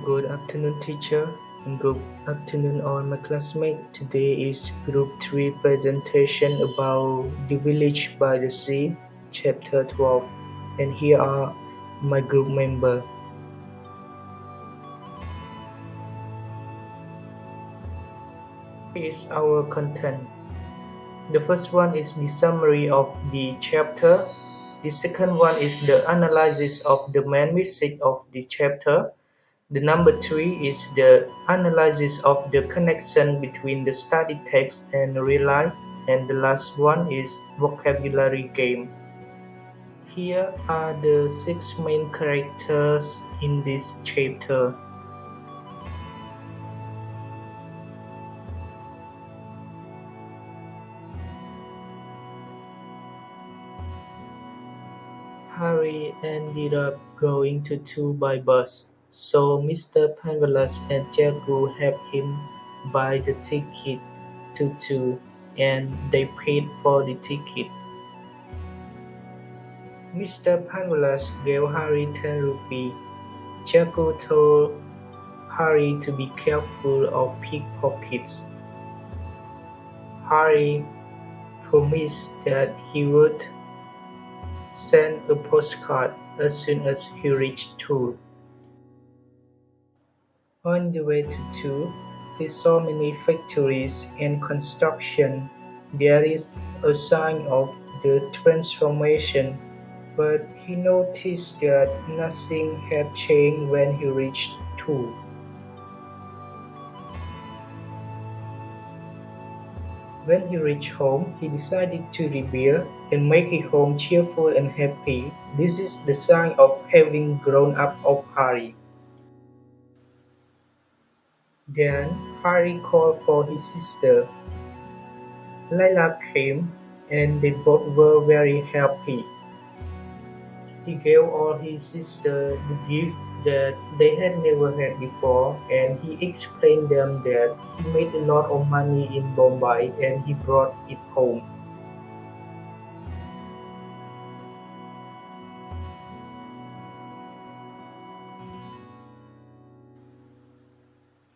good afternoon, teacher, and good afternoon, all my classmates. Today is Group 3 presentation about The Village by the Sea, Chapter 12, and here are my group members. Here is our content. The first one is the summary of the chapter. The second one is the analysis of the main message of the chapter. The number 3 is the analysis of the connection between the study text and real life, and the last one is vocabulary game. Here are the 6 main characters in this chapter. Harry ended up going to tour by bus, so Mr. Penwallace and Jagu helped him buy the ticket to tour, and they paid for the ticket. Mr. Penwallace gave Harry 10 rupees. Jagu told Harry to be careful of pickpockets. Harry promised that he would send a postcard as soon as he reached town. On the way to town, he saw many factories and construction. There is a sign of the transformation, but he noticed that nothing had changed when he reached town. When he reached home, he decided to rebuild and make his home cheerful and happy. This is the sign of having grown up of Harry. Then Harry called for his sister. Layla came, and they both were very happy. He gave all his sister the gifts that they had never had before, and he explained them that he made a lot of money in Bombay and he brought it home.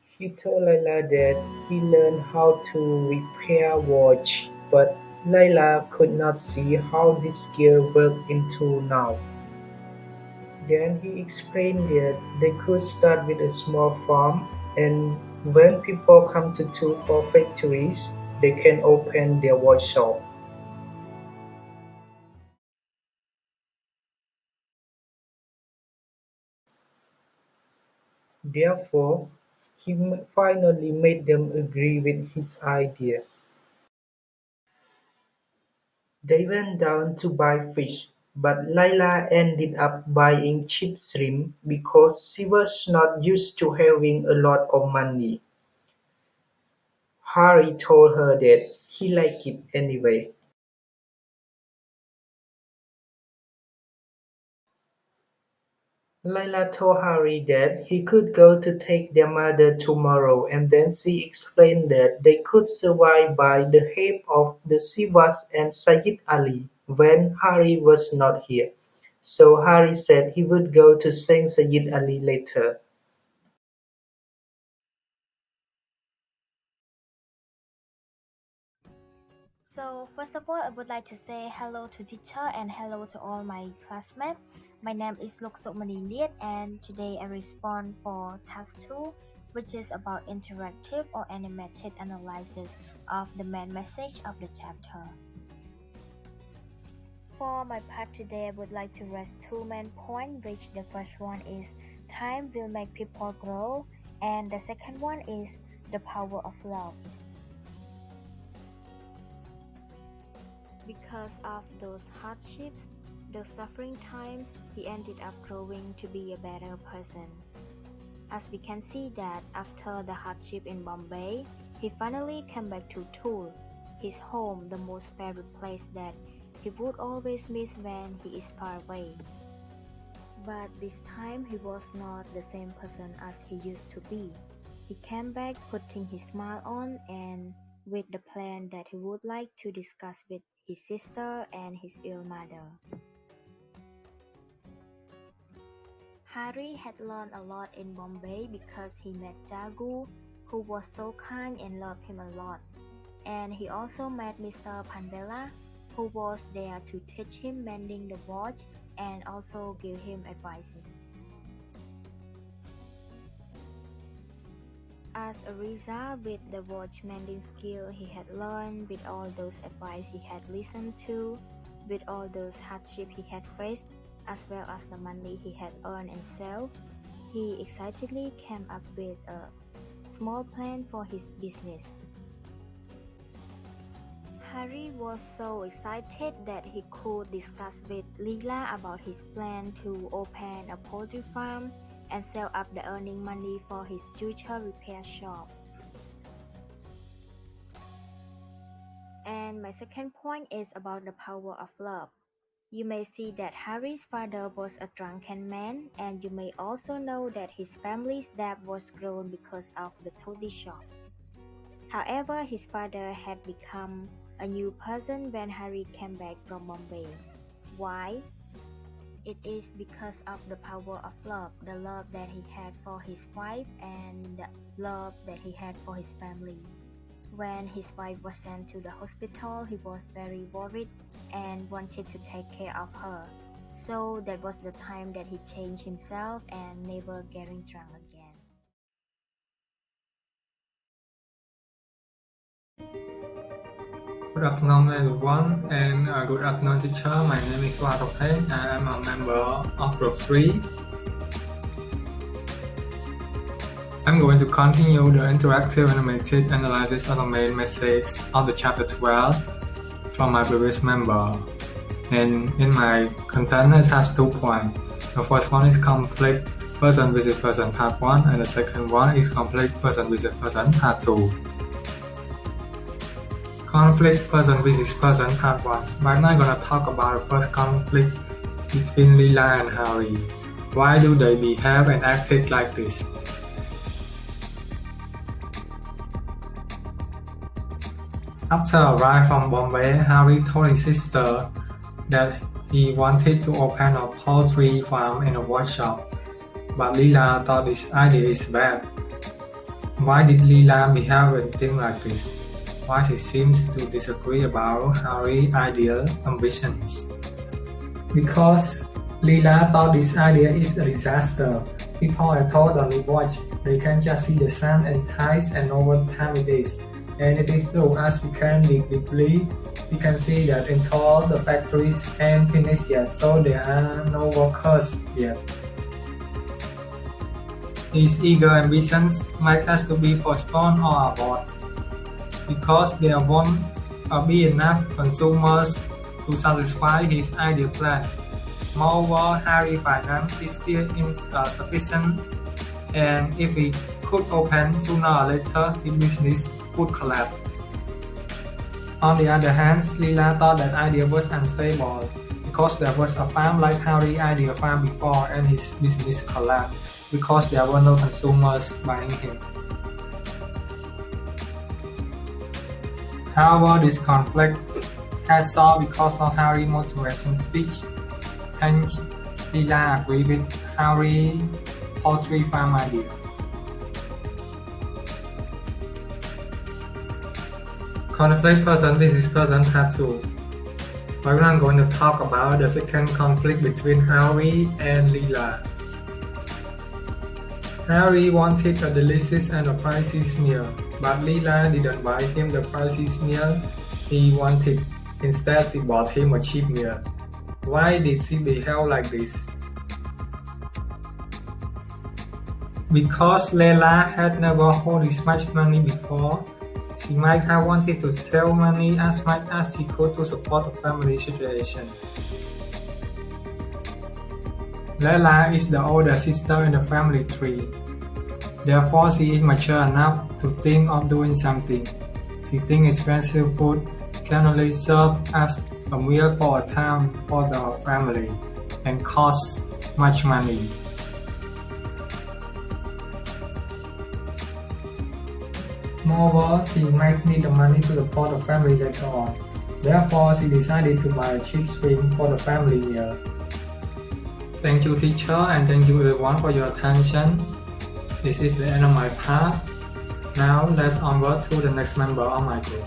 He told Layla that he learned how to repair watch, but Layla could not see how this skill worked until now. Then he explained that they could start with a small farm, and when people come to tour for factories, they can open their watch shop. Therefore, he finally made them agree with his idea. They went down to buy fish, but Layla ended up buying cheap shrimp because she was not used to having a lot of money. Harry told her that he liked it anyway. Layla told Harry that he could go to take their mother tomorrow, and then she explained that they could survive by the help of the Sivas and Sayyid Ali when Harry was not here. So Harry said he would go to Saint Sayyid Ali later. So first of all, I would like to say hello to teacher and hello to all my classmates. My name is Luksukmani Liet, and today I respond for task 2, which is about interactive or animated analysis of the main message of the chapter. For my part today, I would like to raise two main points, which the first one is time will make people grow, and the second one is the power of love. Because of those hardships, those suffering times, he ended up growing to be a better person. As we can see that after the hardship in Bombay, he finally came back to Tool, his home, the most favorite place that he would always miss when he is far away. But this time he was not the same person as he used to be. He came back putting his smile on and with the plan that he would like to discuss with his sister and his ill mother. Harry had learned a lot in Bombay because he met Jagu, who was so kind and loved him a lot. And he also met Mr. Pandela, who was there to teach him mending the watch and also give him advices. As a result, with the watch mending skill he had learned, with all those advice he had listened to, with all those hardships he had faced, as well as the money he had earned and saved, he excitedly came up with a small plan for his business. Harry was so excited that he could discuss with Leela about his plan to open a poultry farm and save up the earning money for his future repair shop. And my second point is about the power of love. You may see that Harry's father was a drunken man, and you may also know that his family's debt was grown because of the toady shop. However, his father had become a new person when Harry came back from Bombay. Why? It is because of the power of love, the love that he had for his wife and the love that he had for his family. When his wife was sent to the hospital, he was very worried and wanted to take care of her. So that was the time that he changed himself and never getting drunk again. Good afternoon, everyone, and good afternoon, teacher. My name is Watopeng. I am a member of group 3. I'm going to continue the interactive animated analysis of the main message of the chapter 12 from my previous member. And in my content, it has 2 points. The first one is conflict person visit person part 1, and the second one is conflict person visit person part 2. Conflict person visits person part 1. Right now I'm going to talk about the first conflict between Leela and Harry. Why do they behave and act like this? After arriving from Bombay, Harry told his sister that he wanted to open a poultry farm and a workshop, but Leela thought this idea is bad. Why did Leela behave and think like this? Why she seems to disagree about Harry's ideal ambitions? Because Leela thought this idea is a disaster. People are told on the watch they can just see the sun and tides and know what time it is. And it is true, as we can dig deeply, we can see that in all the factories ain't finished yet, so there are no workers yet. These eager ambitions might have to be postponed or aborted, because there won't be enough consumers to satisfy his ideal plans. Moreover, Harry's finance is still insufficient, and if he could open sooner or later, his business would collapse. On the other hand, Leela thought that idea was unstable, because there was a farm like Harry's idea farm before, and his business collapsed because there were no consumers buying him. However, this conflict has solved because of Harry's motivation speech. Hence, Leela agreed with Harry's poultry farm idea. Conflict person versus person part 2. Right now I'm going to talk about the second conflict between Harry and Leela. Harry wanted a delicious and a pricey meal, but Leela didn't buy him the pricey meal he wanted. Instead, she bought him a cheap meal. Why did she behave like this? Because Leela had never held this much money before. She might have wanted to save money as much as she could to support the family situation. Leela is the older sister in the family tree. Therefore, she is mature enough to think of doing something. She thinks expensive food can only serve as a meal for a time for the family and cost much money. Moreover, she might need the money to support the family later on. Therefore, she decided to buy a cheap shrimp for the family meal. Thank you, teacher, and thank you everyone for your attention. This is the end of my part. Now let's onward to the next member of my group.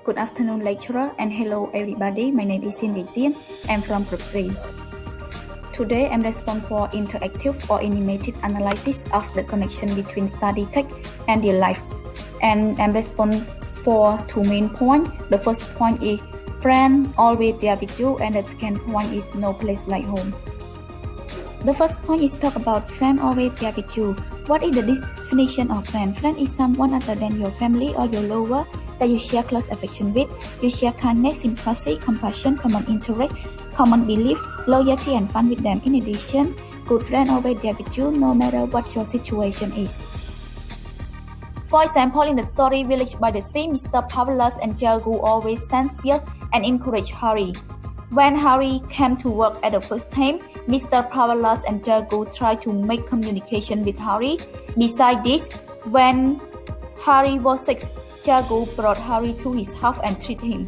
Good afternoon, lecturer, and hello everybody. My name is Cindy Tien. I'm from group 3. Today, I'm responsible for interactive or animated analysis of the connection between study tech and real life. And I'm responsible for 2 main points. The first point is friend always there with you, and the second point is no place like home. The first point is talk about friend always there with you. What is the definition of friend? Friend is someone other than your family or your lover that you share close affection with. You share kindness, sympathy, compassion, common interest, common belief, loyalty, and fun with them. In addition, good friend always there with you no matter what your situation is. For example, in the story Village by the Sea, Mr. Pavlos and Jagu always stand still and encourage Harry. When Harry came to work at the first time, Mr. Pavlos and Jagu tried to make communication with Harry. Besides this, when Harry was 6, Jagu brought Harry to his house and treated him.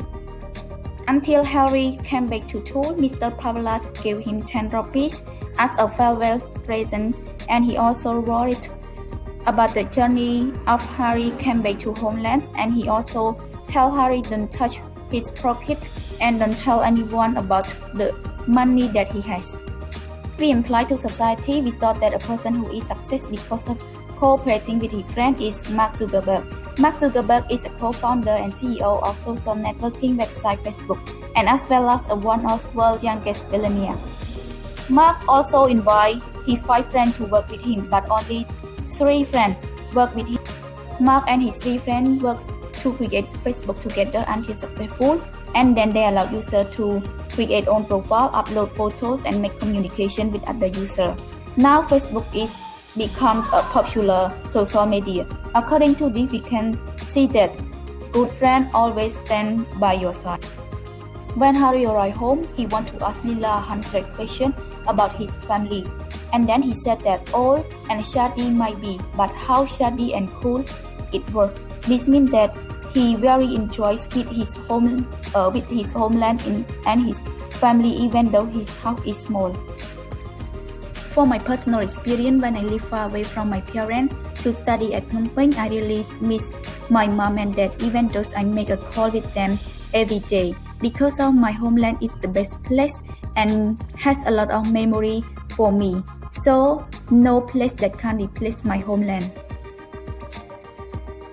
Until Harry came back to school, Mr. Pavlos gave him 10 rupees as a farewell present, and he also wrote about the journey of Harry came back to homeland, and he also tell Harry don't touch his pocket and don't tell anyone about the money that he has. We apply to society, we thought that a person who is success because of cooperating with his friend is Mark Zuckerberg. Mark Zuckerberg is a co-founder and CEO of social networking website Facebook, and as well as one of the world's youngest billionaire. Mark also invited his 5 friends to work with him, but only 3 friends work with him. Mark and his 3 friends work to create Facebook together until successful, and then they allow users to create own profile, upload photos, and make communication with other users. Now Facebook becomes a popular social media. According to this, we can see that good friend always stand by your side. When Harry arrived home, he wanted to ask Lila 100 questions about his family. And then he said that old and shady might be, but how shady and cool it was. This means that he very enjoys with his homeland and his family, even though his house is small. For my personal experience, when I live far away from my parents to study at Phnom Penh, I really miss my mom and dad, even though I make a call with them every day. Because of my homeland is the best place and has a lot of memory for me. So no place that can replace my homeland.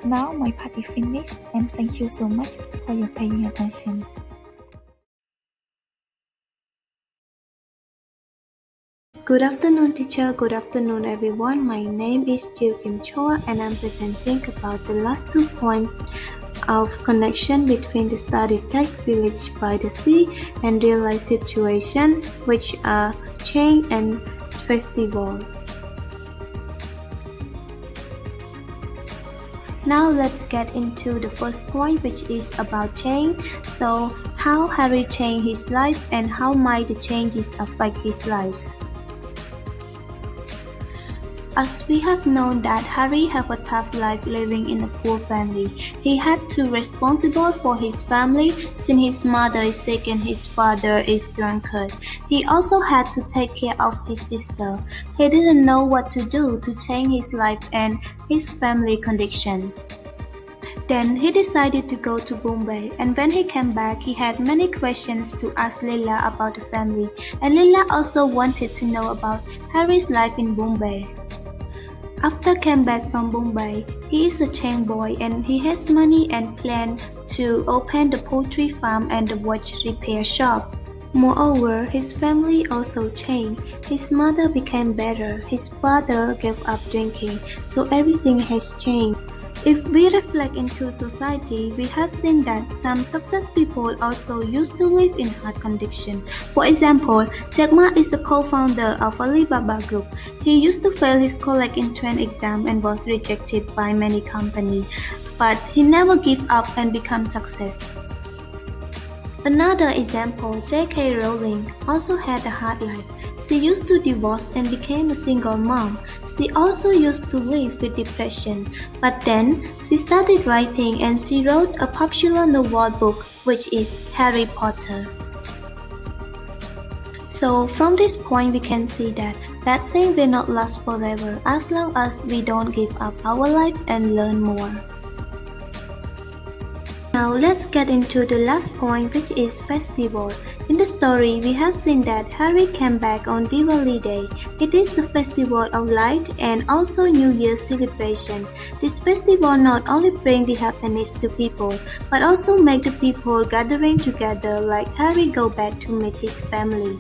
Now my part is finished, and thank you so much for your paying attention. Good afternoon, teacher. Good afternoon, everyone. My name is Jill Kim Choa, and I'm presenting about the last 2 points of connection between the study tech Village by the Sea and real life situation, which are chain and festival. Now let's get into the first point, which is about change. So how Harry changed his life and how might the changes affect his life? As we have known that Harry had a tough life living in a poor family. He had to be responsible for his family since his mother is sick and his father is drunkard. He also had to take care of his sister. He didn't know what to do to change his life and his family condition. Then he decided to go to Bombay, and when he came back, he had many questions to ask Leela about the family, and Leela also wanted to know about Harry's life in Bombay. After came back from Bombay, he is a chain boy and he has money and plan to open the poultry farm and the watch repair shop. Moreover, his family also changed. His mother became better, his father gave up drinking, so everything has changed. If we reflect into society, we have seen that some success people also used to live in hard conditions. For example, Jack Ma is the co-founder of Alibaba Group. He used to fail his college entrance exam and was rejected by many companies, but he never gave up and became success. Another example, J.K. Rowling also had a hard life. She used to divorce and became a single mom. She also used to live with depression, but then she started writing and she wrote a popular novel book, which is Harry Potter. So from this point we can see that bad things will not last forever as long as we don't give up our life and learn more. Now let's get into the last point, which is festival. In the story, we have seen that Harry came back on Diwali Day. It is the festival of light and also New Year's celebration. This festival not only brings the happiness to people, but also make the people gathering together like Harry go back to meet his family.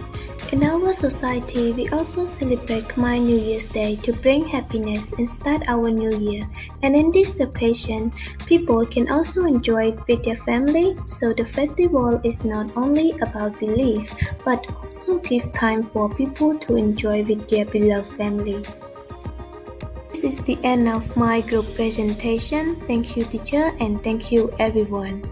In our society, we also celebrate Khmer New Year's Day to bring happiness and start our new year. And in this occasion, people can also enjoy it with their family, so the festival is not only about belief, but also give time for people to enjoy with their beloved family. This is the end of my group presentation. Thank you teacher and thank you everyone.